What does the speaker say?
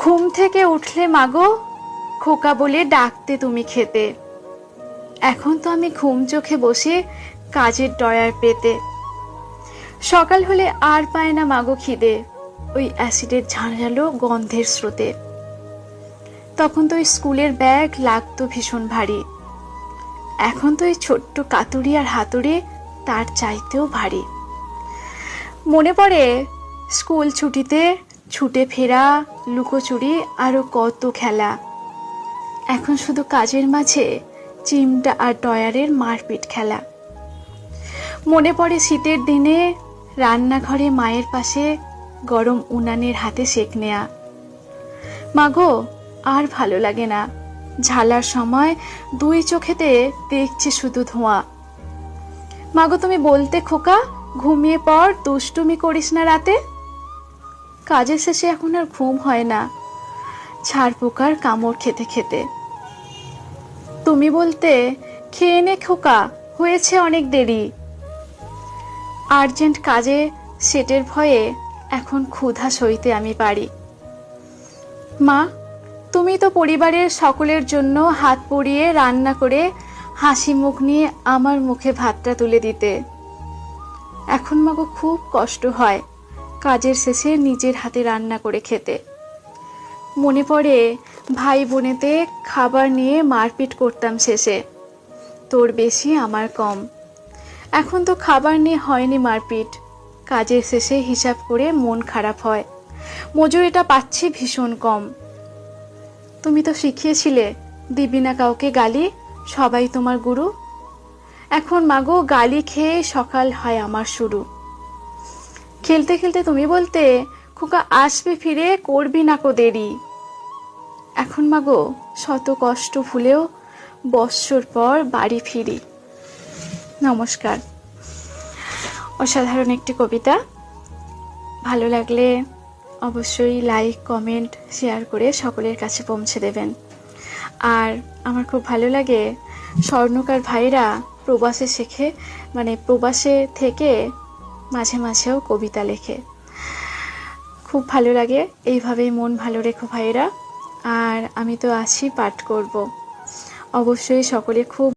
ঘুম থেকে উঠলে মাগো খোকা বলে ডাকতে তুমি খেতে। এখন তো আমি ঘুম চোখে বসে কাজের ডয়ার পেতে। সকাল হলে আর পায় না মাগো খিদে, ওই অ্যাসিডের ঝাঁঝালো গন্ধের স্রোতে। তখন তো ওই স্কুলের ব্যাগ লাগতো ভীষণ ভারী, এখন তো ওই ছোট্ট কাতুরি আর হাতুড়ি তার চাইতেও ভারী। মনে পড়ে স্কুল ছুটিতে ছুটে ফেরা, লুকোচুরি আরো কত খেলা। এখন শুধু কাজের মাঝে চিমটা আর ডয়ারের মারপিট খেলা। মনে পড়ে শীতের দিনে রান্নাঘরে মায়ের পাশে গরম উনানের হাতে সেক নেয়া। মাগো আর ভালো লাগে না, ঝালার সময় দুই চোখেতে দেখছে শুধু ধোঁয়া। মাগো তুমি বলতে খোকা ঘুমিয়ে পড়, দুষ্টুমি করিস না রাতে। কাজের শেষে এখন আর ঘুম হয় না, ছাড় পোকার কামড় খেতে খেতে। তুমি বলতে খেয়ে নে খোকা, হয়েছে অনেক দেরি। আর্জেন্ট কাজে সেটের ভয়ে এখন ক্ষুধা সইতে আমি পারি। মা তুমি তো পরিবারের সকলের জন্য হাত পুড়িয়ে রান্না করে হাসি মুখ নিয়ে আমার মুখে ভাতটা তুলে দিতে। এখন মাগো খুব কষ্ট হয় কাজের শেষে নিজের হাতে রান্না করে খেতে। মনে পড়ে ভাই বোনেতে খাবার নিয়ে মারপিট করতাম শেষে, তোর বেশি আমার কম। এখন তো খাবার নিয়ে হয়নি মারপিট, কাজের শেষে হিসাব করে মন খারাপ হয়, মজুরিটা পাচ্ছি ভীষণ কম। তুমি তো শিখিয়েছিলে দিবি না কাউকে গালি, সবাই তোমার গুরু। এখন মাগো গালি খেয়ে সকাল হয় আমার শুরু। খেলতে খেলতে তুমি বলতে খোকা আসবে ফিরে, করবি না কো দেরি। এখন মাগো শত কষ্ট ভুলেও বৎসর পর বাড়ি ফিরি। নমস্কার। অসাধারণ একটি কবিতা। ভালো লাগলে অবশ্যই লাইক কমেন্ট শেয়ার করে সকলের কাছে পৌঁছে দেবেন। আর আমার খুব ভালো লাগে স্বর্ণকার ভাইরা প্রবাসে শেখে, মানে প্রবাসে থেকে মাঝে মাঝেও কবিতা লেখে। খুব ভালো লাগে, এইভাবেই মন ভালো রেখো ভাইরা। আর আমি তো আছি, পাঠ করব। অবশ্যই সকলে খুব